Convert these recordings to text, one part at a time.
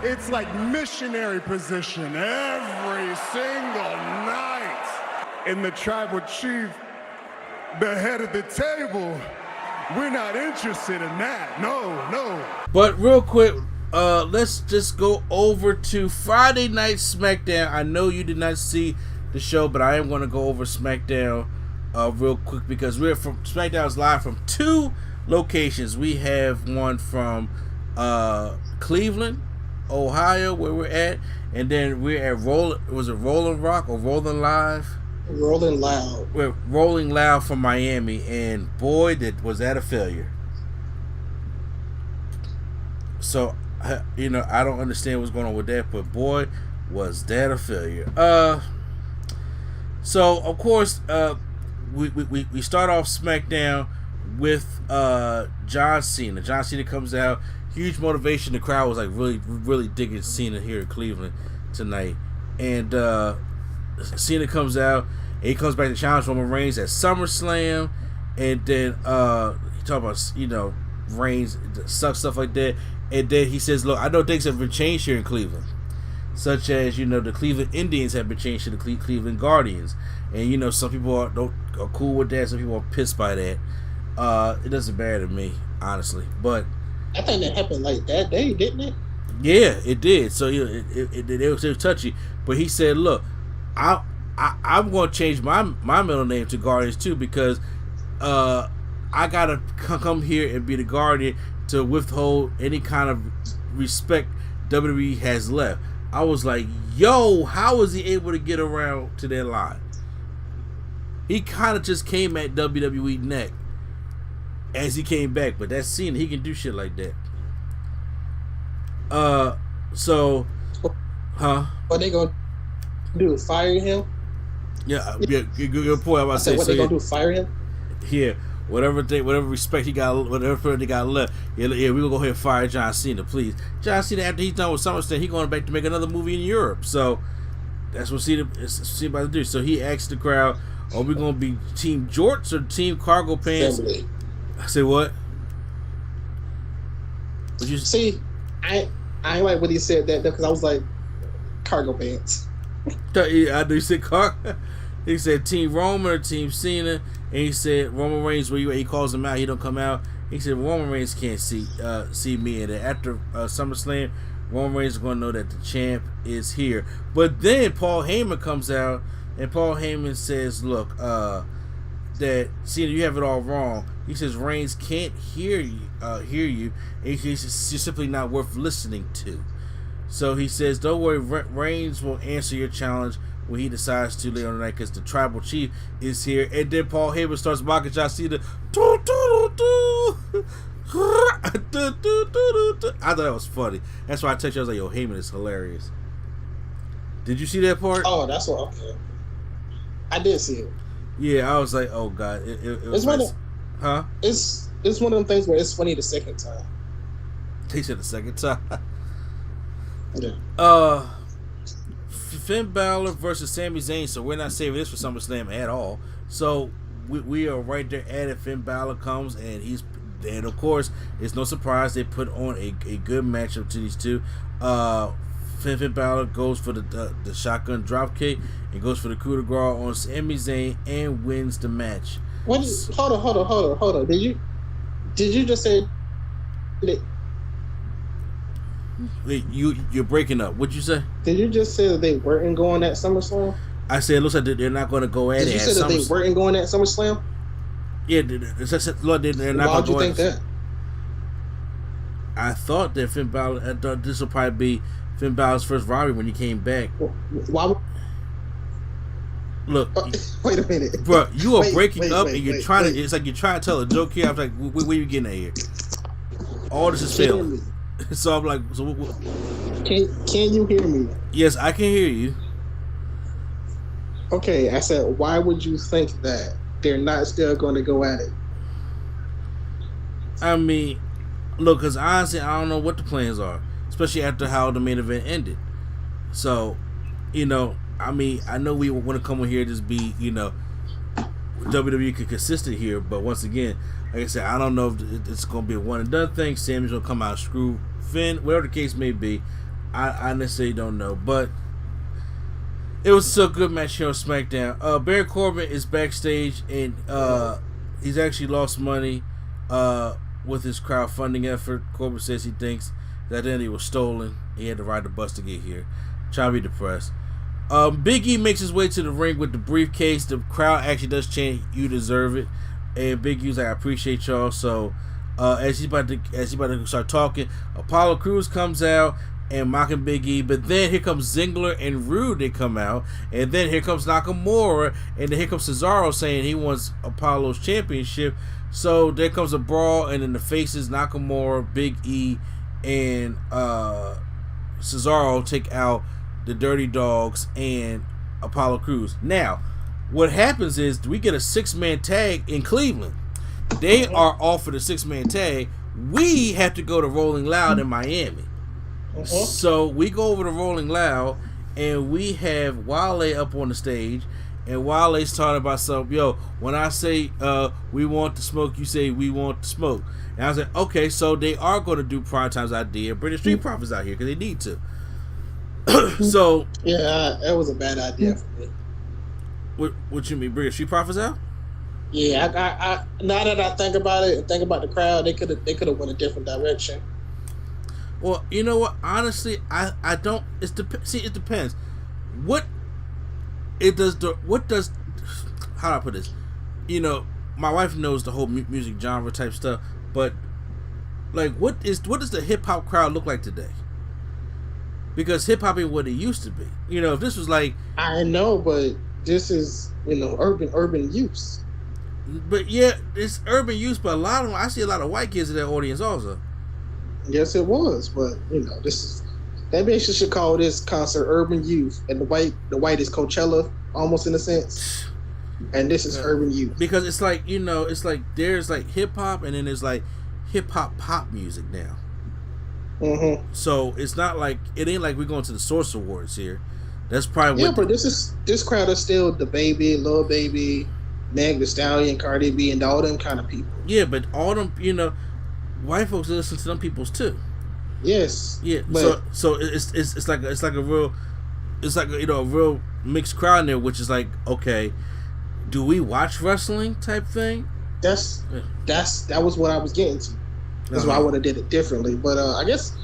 It's like missionary position every single night. And the tribal chief, the head of the table, we're not interested in that. No. But real quick, let's just go over to Friday Night SmackDown. I know you did not see the show, but I am going to go over SmackDown real quick because we're from SmackDown's live from two locations. We have one from Cleveland, Ohio, where we're at, and then we're at Rolling Rock or Rolling Live? Rolling Loud. We're Rolling Loud from Miami, and boy, was that a failure. So, I don't understand what's going on with that, but boy, was that a failure. So of course, we start off SmackDown with John Cena. John Cena comes out, huge motivation. The crowd was like really digging Cena here in Cleveland tonight, and Cena comes out and he comes back to challenge Roman Reigns at SummerSlam, and then he talk about Reigns sucks, stuff like that, and then he says, look, I know things have been changed here in Cleveland, such as the Cleveland Indians have been changed to the Cleveland Guardians, and some people are cool with that, some people are pissed by that. It doesn't matter to me, honestly, but I think that happened like that day, didn't it? Yeah, it did. So it was touchy, but he said, look, I'm going to change my middle name to Guardians too, because I gotta come here and be the Guardian to withhold any kind of respect WWE has left. I was like, yo, how was he able to get around to that line? He kind of just came at WWE neck as he came back, but that's Cena. He can do shit like that. So, huh? What they gonna do? Fire him? Yeah, good point. I'm about to say. What they gonna do? Fire him? Yeah, whatever respect he got, whatever they got left. Yeah, we gonna go ahead and fire John Cena, please. John Cena, after he's done with SummerSlam, he going back to make another movie in Europe. So that's what Cena is about to do. So he asked the crowd, "Are we gonna be Team Jorts or Team Cargo Pants?" Assembly. I said, "What?" What you see? I ain't like what he said that because I was like, cargo pants. I knew he said cargo. He said Team Roman or Team Cena, and he said Roman Reigns. Where you at? He calls him out. He don't come out. He said Roman Reigns can't see me. And after SummerSlam, Roman Reigns is going to know that the champ is here. But then Paul Heyman comes out, and Paul Heyman says, "Look, that Cena, you have it all wrong." He says Reigns can't hear you, and he's simply not worth listening to. So he says, "Don't worry, Reigns will answer your challenge when he decides to later on the night, because the tribal chief is here." And then Paul Heyman starts mocking John Cena. I thought that was funny. That's why I texted you. I was like, "Yo, Heyman is hilarious." Did you see that part? Oh, that's what. Okay. I did see it. Yeah, I was like, "Oh God!" It was nice. Huh? It's one of them things where it's funny the second time. He said the second time. Yeah. Finn Balor versus Sami Zayn. So we're not saving this for SummerSlam at all. So we are right there at it. Finn Balor comes and of course it's no surprise they put on a good matchup to these two. Finn Balor goes for the shotgun dropkick and goes for the coup de grace on Sami Zayn and wins the match. Hold on. Did you just say that? Wait, you're breaking up. What'd you say? Did you just say that they weren't going at SummerSlam? I said it looks like they're not going to go at it. Did you say that they weren't going at SummerSlam? Yeah, they're not going to go. Why would you think that? I thought that Finn Balor. I thought this would probably be Finn Balor's first rivalry when he came back. Why? Look, wait a minute, bro. You are breaking up, and you're trying to. It's like you're trying to tell a joke here. I'm like, where are you getting at here? All this is failing. So I'm like, Can you hear me? Yes, I can hear you. Okay, I said, why would you think that they're not still going to go at it? I mean, look, because honestly, I don't know what the plans are, especially after how the main event ended. So, I mean, I know we want to come in here and just be, WWE consistent here, but once again, like I said, I don't know if it's going to be a one and done thing. Sammy's going to come out, screw Finn, whatever the case may be. I necessarily don't know, but it was still a good match here on SmackDown. Baron Corbin is backstage, and he's actually lost money with his crowdfunding effort. Corbin says he thinks that identity was stolen. He had to ride the bus to get here. Trying to be depressed. Big E makes his way to the ring with the briefcase. The crowd actually does chant, "You deserve it," and Big E's like, "I appreciate y'all." So as he's about to start talking, Apollo Crews comes out and mocking Big E, but then here comes Ziggler and Rude. They come out, and then here comes Nakamura, and then here comes Cesaro saying he wants Apollo's championship. So there comes a brawl, and then the faces Nakamura, Big E, and Cesaro take out the Dirty Dogs and Apollo Crews. Now, what happens is we get a 6-man tag in Cleveland. They are offered a 6-man tag. We have to go to Rolling Loud in Miami. So we go over to Rolling Loud, and we have Wale up on the stage, and Wale's talking about something. Yo, when I say we want to smoke, you say we want to smoke. And I was like, okay, so they are going to do Primetime's idea. British Street Profits out here because they need to. So yeah, that was a bad idea for me. What you mean, British Street Profits out? Yeah, I now that I think about it and think about the crowd, they could have went a different direction. Well, you know what? Honestly, I don't. It depends. What does how do I put this? You know, my wife knows the whole music genre type stuff, but like, what does the hip hop crowd look like today? Because hip hop ain't what it used to be. You know, if this was like, I know, but this is urban use. But yeah, it's urban use. But a lot of them, I see a lot of white kids in that audience also. Yes, it was, but that basically should call this concert Urban Youth, and the white is Coachella, almost in a sense, and this is Urban Youth. Because it's like, it's like there's like hip hop, and then there's like hip hop pop music now. Mm-hmm. So it ain't like we're going to the Source Awards here. That's probably but this crowd is still the Baby, Lil Baby, Meg Thee Stallion, Cardi B, and all them kind of people. Yeah, but all them, white folks listen to them peoples too. Yes. Yeah. But so it's like a real a real mixed crowd in there, which is like, okay, do we watch wrestling type thing? That was what I was getting to. That's why I would have did it differently. But I guess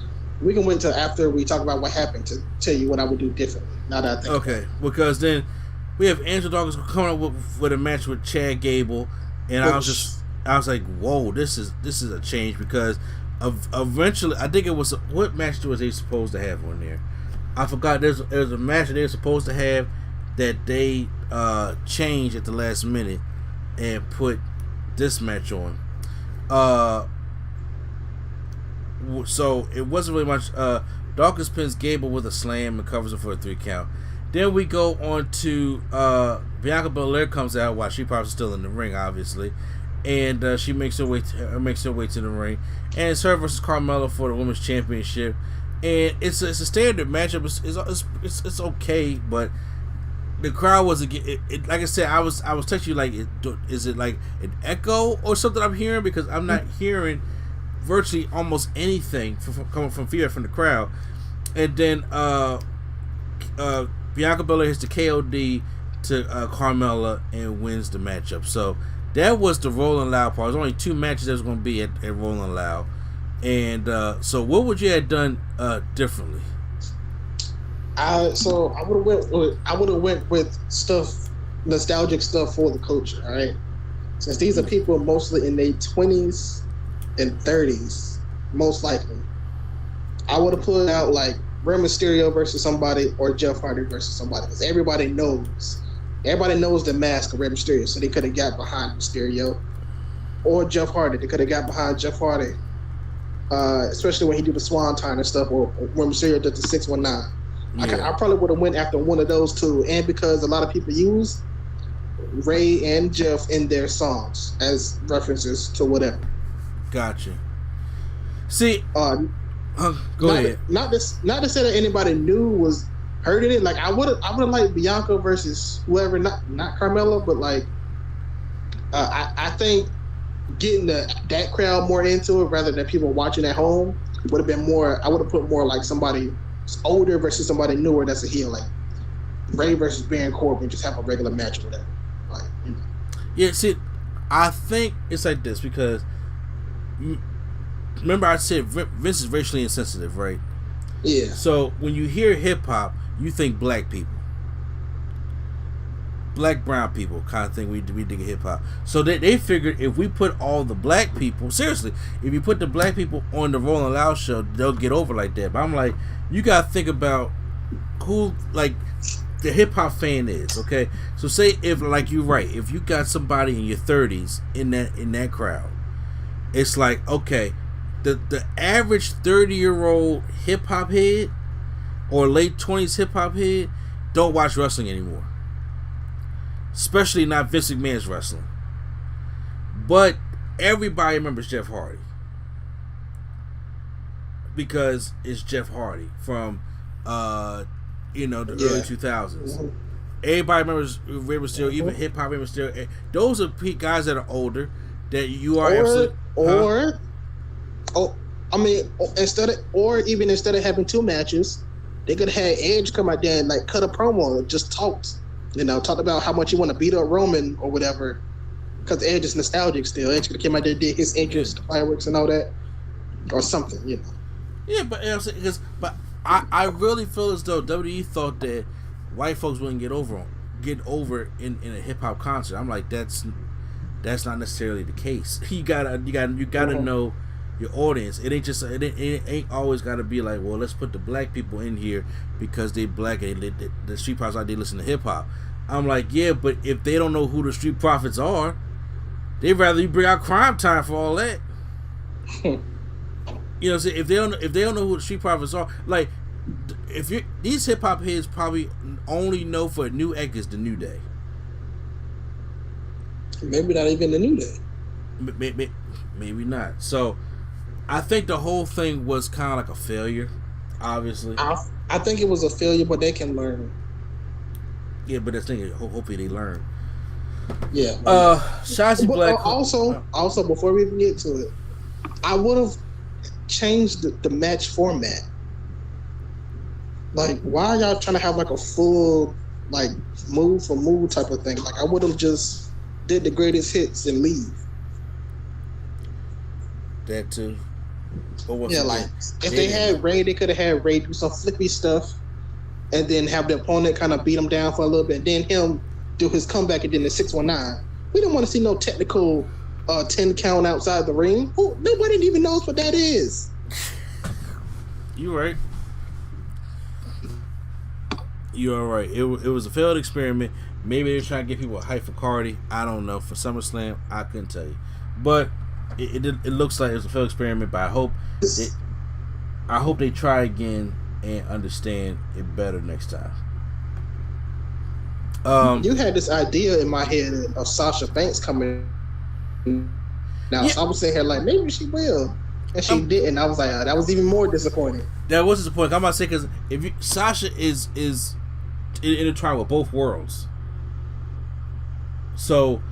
we can wait until after we talk about what happened to tell you what I would do differently. Now that I think. Okay, because then we have Angel Dawkins coming up with a match with Chad Gable, and I was like, whoa, this is a change, because eventually I think it was, what match was they supposed to have on there? I forgot. There's a match that they were supposed to have that they changed at the last minute and put this match on. So it wasn't really much. Dawkins pins Gable with a slam and covers him for a 3 count. Then we go on to Bianca Belair comes out while she probably still in the ring, obviously, and she makes her way to the ring, and it's her versus Carmella for the women's championship. And it's a standard matchup. It's okay, but the crowd wasn't. Like I said, I was texting you like, is it like an echo or something I'm hearing, because I'm not hearing virtually almost anything coming from feedback from the crowd. And then Bianca Belair hits the KOD to Carmella and wins the matchup. So that was the Rolling Loud part. There's only 2 matches that was going to be at Rolling Loud. And so what would you have done differently? I would have went with stuff, nostalgic stuff for the culture. All right, since these are people mostly in their 20s and 30s, most likely, I would have put out like Rey Mysterio versus somebody, or Jeff Hardy versus somebody, because everybody knows the mask of Rey Mysterio, so they could have got behind Mysterio, or Jeff Hardy. They could have got behind Jeff Hardy, especially when he do the Swanton and stuff, or when Mysterio did the 619. Yeah. I probably would have went after one of those two, and because a lot of people use Ray and Jeff in their songs as references to whatever. Gotcha. See, go ahead. Not to say that anybody knew was hurting it. Like I would have liked Bianca versus whoever, not Carmella, but like I think getting that crowd more into it rather than people watching at home would have been more. I would have put more like somebody older versus somebody newer that's a heel, like Ray versus Baron Corbin, just have a regular match or whatever. Like, you know. Yeah, see, I think it's like this because remember I said Vince is racially insensitive, right? Yeah. So when you hear hip hop, you think black people, black brown people kind of thing. We dig hip hop. So they figured if we put all the black people, seriously, if you put the black people on the Rolling Loud show, they'll get over like that. But I'm like, you gotta think about who like the hip hop fan is. Okay, so say if like you're right, if you got somebody in your 30s in that crowd, it's like okay. The average 30-year-old hip hop head or late 20s hip hop head don't watch wrestling anymore, especially not Vince McMahon's wrestling. But everybody remembers Jeff Hardy because it's Jeff Hardy from the early 2000s. Everybody remembers Rey Mysterio, even hip hop Rey Mysterio. Those are guys that are older that you are instead of having two matches, they could have had Edge come out there and like cut a promo and just talked about how much you want to beat up Roman or whatever. Because Edge is nostalgic still. Edge could have came out there and did his entrance, fireworks and all that, or something, you know. Yeah, but you know what I'm saying, I really feel as though WWE thought that white folks wouldn't get over in a hip hop concert. I'm like, that's not necessarily the case. You gotta know your audience. It ain't always gotta be like, well, let's put the black people in here because they black and the Street Profits like they listen to hip hop. I'm like, yeah, but if they don't know who the Street Profits are, they'd rather you bring out Crime Time for all that. You know what I'm saying? If they don't know who the Street Profits are, like these hip hop heads probably only know for New Egg is the New Day. Maybe not even the New Day. Maybe not. So, I think the whole thing was kind of like a failure, obviously. I think it was a failure, but they can learn. Yeah, but the thing is, hopefully they learn. Yeah. Shotzi Black. Also, before we even get to it, I would have changed the match format. Like, why are y'all trying to have like a full, like, move for move type of thing? Like, I would have just did the greatest hits and leave. That too. Yeah, like if they had Ray, they could have had Ray do some flippy stuff, and then have the opponent kind of beat him down for a little bit, and then him do his comeback and then the 619. We don't want to see no technical 10 count outside the ring. Nobody even knows what that is. You right. You are right. It was a failed experiment. Maybe they're trying to get people hype for Cardi. I don't know. For SummerSlam, I couldn't tell you. But it looks like it was a failed experiment. But I hope they try again and understand it better next time. You had this idea in my head of Sasha Banks coming. Now, yeah. So I was sitting here like, maybe she will. And she didn't. I was like, that was even more disappointing. That was disappointing. I'm about to say, because Sasha is in a trial with both worlds. So,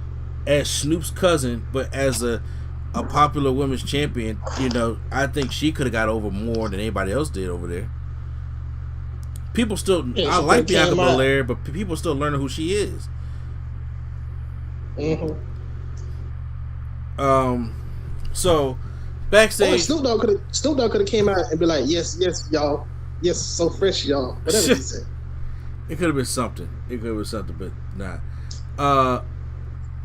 as Snoop's cousin, but as a popular women's champion, I think she could have got over more than anybody else did over there. People still, I like Bianca Belair, but people still learning who she is. Mm-hmm. So backstage, Snoop Dogg could have came out and be like, yes, y'all, yes, so fresh, y'all, whatever he said. It could have been something. But not.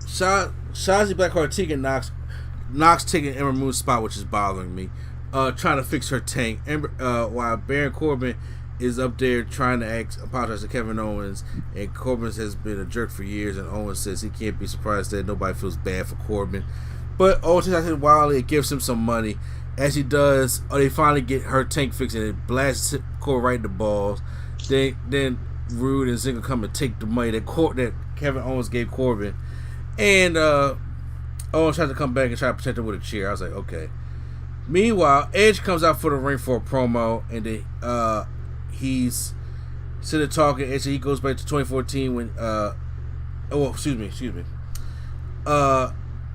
Shotzi Blackheart Tegan knocks taking Ember Moon's spot, which is bothering me. Trying to fix her tank. While Baron Corbin is up there trying to apologize to Kevin Owens, and Corbin has been a jerk for years, and Owens says he can't be surprised that nobody feels bad for Corbin. But Owens said Wiley gives him some money. As he does, they finally get her tank fixed, and it blasts Corbin right in the balls. Then Rude and Ziggler come and take the money that Kevin Owens gave Corbin. And Owens tries to come back and try to protect him with a chair. I was like, okay. Meanwhile, Edge comes out for the ring for a promo, and he's sitting talking. And so he goes back to 2014 when excuse me.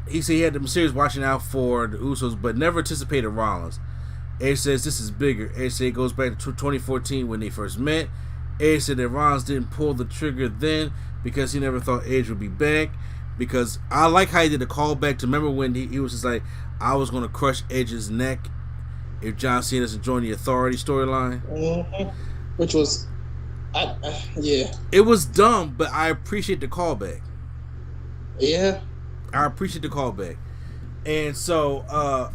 He said he had the Mysterios watching out for the Usos, but never anticipated Rollins. Edge says this is bigger. Edge said it goes back to 2014 when they first met. Edge said that Rollins didn't pull the trigger then because he never thought Edge would be back. Because I like how he did the callback to remember when he was just like, I was going to crush Edge's neck if John Cena doesn't join the Authority storyline. Mm-hmm. Which was, yeah. It was dumb, but I appreciate the callback. Yeah. I appreciate the callback. And so,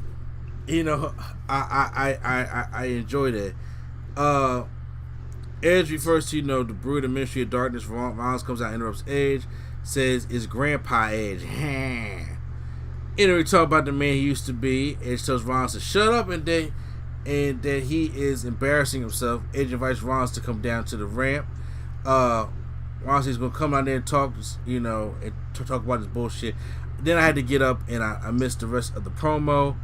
you know, I enjoy that. Edge refers to, you know, the brood of Ministry of Darkness. Rollins comes out, interrupts Edge, says, it's Grandpa Edge. We talk about the man he used to be. Edge tells Rollins to shut up and that he is embarrassing himself. Edge invites Rollins to come down to the ramp. Rollins is going to come out there and talk, you know, and talk about this bullshit. Then I had to get up and I missed the rest of the promo.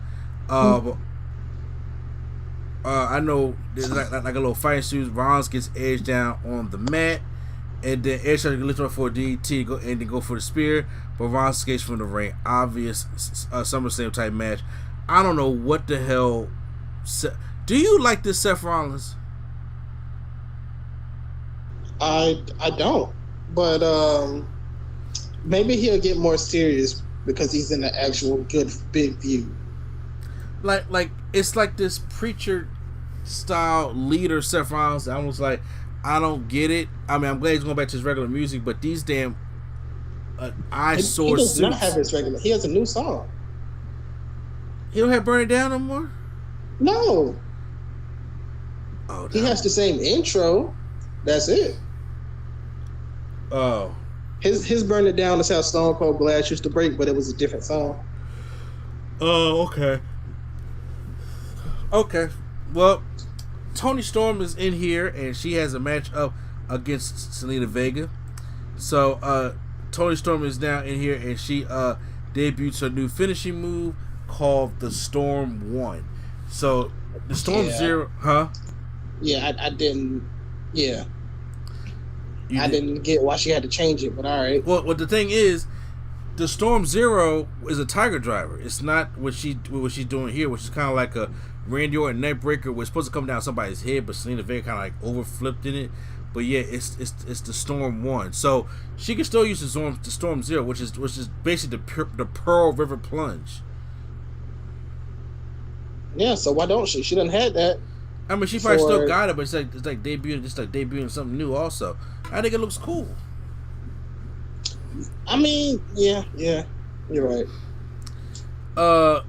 I know there's like a little fighting suit. Rollins gets Edge down on the mat, and then Edge tries to lift him up for a DDT and then go for the spear, but Rollins escapes from the ring. Obvious SummerSlam type match. I don't know what the hell. Do you like this Seth Rollins? I don't, but maybe he'll get more serious because he's in the actual good big feud. Like it's like this preacher style leader Seth Rollins. I was like, I don't get it. I mean, I'm glad he's going back to his regular music, but these damn eyesore He does suits. not have his regular. He has a new song. He don't have Burn It Down no more? No. Oh, he has the same intro. That's it. Oh. His Burn It Down is how Stone Cold Glass used to break, but it was a different song. Oh, okay. Okay. Well, Toni Storm is in here, and she has a match up against Zelina Vega. So, Toni Storm is now in here, and she debuts her new finishing move called the Storm 1. So, the Storm Zero... Huh? Yeah, I didn't... Yeah. I didn't get why she had to change it, but all right. Well, the thing is, the Storm Zero is a Tiger Driver. It's not what she's doing here, which is kind of like a Randy Orton neck breaker, was supposed to come down somebody's head, but Zelina Vega kind of like overflipped in it. But yeah, it's the Storm 1, so she can still use the Storm Zero, which is basically the Pearl River Plunge. Yeah, so why don't she? She done had that. I mean, she probably still got it, but it's like debuting something new. Also, I think it looks cool. I mean, yeah, you're right. The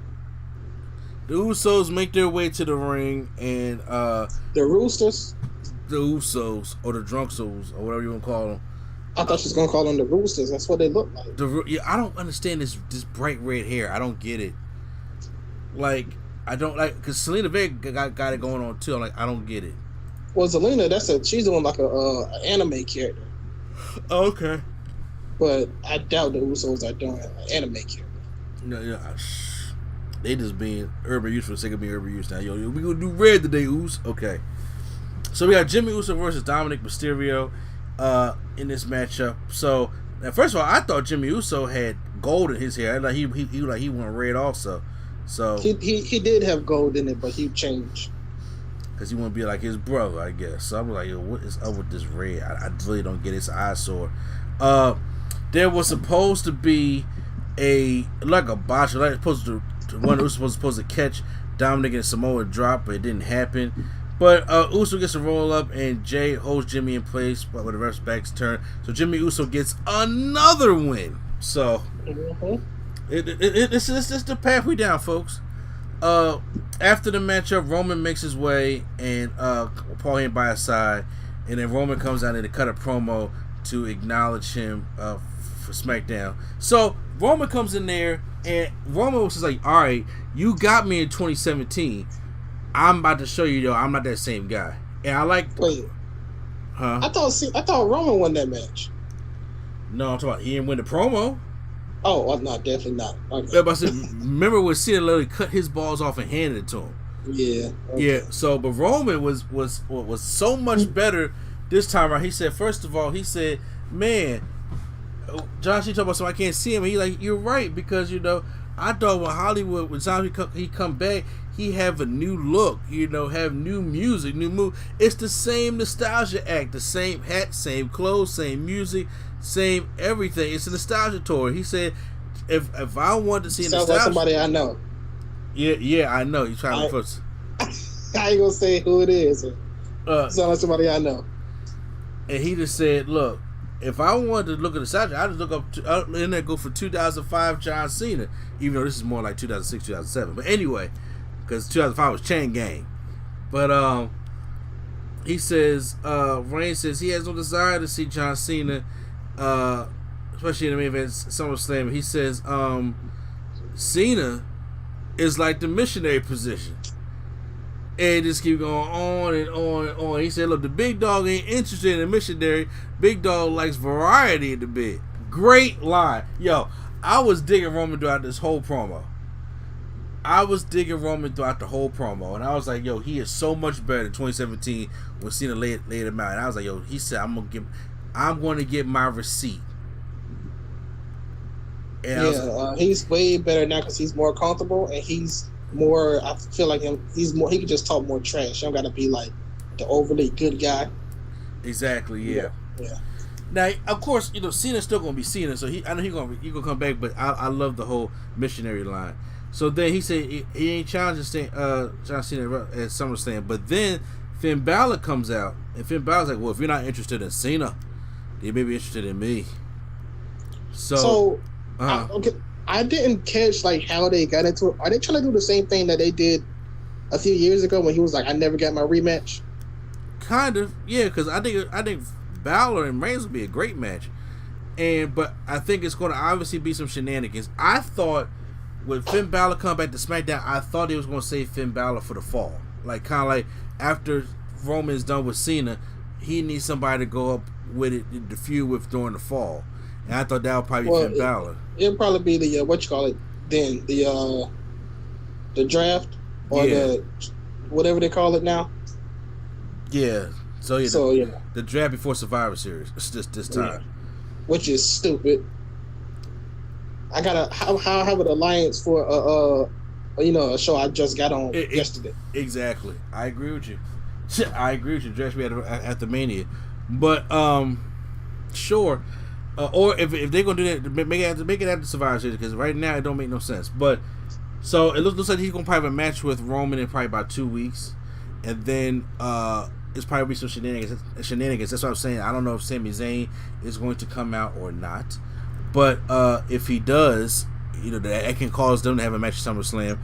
Usos make their way to the ring, and the Roosters, the Usos or the Drunksos or whatever you want to call them. I thought she was gonna call them the Roosters. That's what they look like. I don't understand this bright red hair. I don't get it. Like, I don't like, because Zelina Vega got it going on too. I'm like, I don't get it. Well, Zelina, she's doing like a anime character. Oh, okay. But I doubt the Usos are doing an anime character. No, they just being urban use for the sake of being urban use now. Yo, we gonna do red today, Us. Okay. So we got Jimmy Uso versus Dominic Mysterio in this matchup. So now, first of all, I thought Jimmy Uso had gold in his hair. I thought he went red also. So he did have gold in it, but he changed because he want to be like his brother, I guess. So I'm like, yo, what is up with this red? I really don't get it. It's an eyesore. There was supposed to be a botch. Like supposed to one was supposed to catch Dominic and Samoa drop, but it didn't happen. But Uso gets a roll up, and Jay holds Jimmy in place with the ref's back's turn. So Jimmy Uso gets another win. So it's the path we down, folks. After the matchup, Roman makes his way, and Paul Heyman by his side, and then Roman comes down there to cut a promo to acknowledge him for SmackDown. So Roman comes in there, and Roman was just like, "All right, you got me in 2017. I'm about to show you, though, I'm not that same guy." And I like. Wait, huh? I thought Roman won that match. No, I'm talking about he didn't win the promo. Oh, well, no, definitely not. Okay. I said, remember when Cena literally cut his balls off and handed it to him? Yeah. Okay. Yeah. So, but Roman was so much better this time around. He said, first of all, he said, "Man, Josh, you talking about something I can't see him." And he's like, "You're right, because I thought when Hollywood, when time he come back, he have a new look, have new music, new move. It's the same nostalgia act, the same hat, same clothes, same music, same everything. It's a nostalgia tour. He said, if I wanted to see sounds nostalgia, like somebody I know. Yeah, I know. You're trying to first. I ain't gonna say who it is. Sounds like somebody I know. And he just said, look, if I wanted to look at nostalgia, I just look up in there, go for 2005 John Cena, even though this is more like 2006, 2007. But anyway, because 2005 was Chain Gang. But he says, Reigns says he has no desire to see John Cena, especially in the main event SummerSlam. He says Cena is like the missionary position. And just keep going on and on and on. He said, look, the big dog ain't interested in the missionary. Big dog likes variety in the bed. Great line. Yo, I was digging Roman throughout this whole promo. And I was like, yo, he is so much better than 2017 when Cena laid him out. And I was like, yo, he said, I'm going to get my receipt. And he's way better now because he's more comfortable and he's more. I feel like he's more. He can just talk more trash. You don't got to be like the overly good guy. Exactly. Yeah. Yeah. Now, of course, Cena's still gonna be Cena, so I know he gonna come back. But I love the whole missionary line. So then he said he ain't challenging John Cena at SummerSlam. But then Finn Balor comes out, and Finn Balor's like, well, if you're not interested in Cena, you may be interested in me. So okay. I didn't catch like how they got into it. Are they trying to do the same thing that they did a few years ago when he was like, "I never got my rematch"? Kind of, yeah. Because I think Balor and Reigns would be a great match, but I think it's going to obviously be some shenanigans. I thought when Finn Balor come back to SmackDown, I thought he was going to save Finn Balor for the fall, kind of like after Roman's done with Cena, he needs somebody to go up with it, the feud with during the fall. And I thought that would probably be Finn Balor. It'll probably be the then the draft or the whatever they call it now. Yeah. So yeah. The draft before Survivor Series. It's just this time. Yeah. Which is stupid. I gotta have an alliance for a show I just got on yesterday. Exactly. I agree with you. Draft we had at the Mania, but sure. Or if they're gonna do that, make it after Survivor Series, because right now it don't make no sense. But so it looks like he's gonna probably have a match with Roman in probably about 2 weeks, and then it's probably be some shenanigans. That's what I'm saying. I don't know if Sami Zayn is going to come out or not, but if he does, that can cause them to have a match at SummerSlam,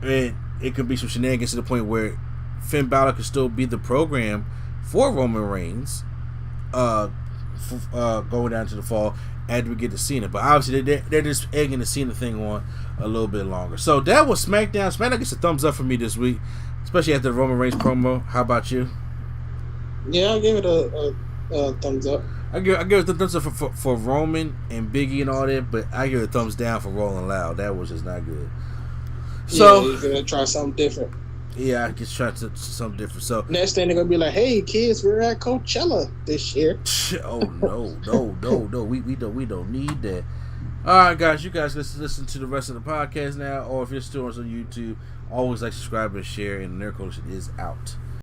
and it could be some shenanigans to the point where Finn Balor could still be the program for Roman Reigns. Going down to the fall after we get to Cena, but obviously they're just egging the Cena thing on a little bit longer. So that was SmackDown. SmackDown gets a thumbs up for me this week, especially after the Roman Reigns promo. How about you? Yeah, I'll give it a thumbs up. I give it a thumbs up for Roman and Biggie and all that, but I give it a thumbs down for Rolling Loud. That was just not good. So you're gonna try something different. Yeah, I just try something different. So next thing they're gonna be like, "Hey kids, we're at Coachella this year." Oh no, we don't need that. All right, guys, you guys listen to the rest of the podcast now, or if you're still on YouTube, always like, subscribe, and share. And the Nerd Coalition is out.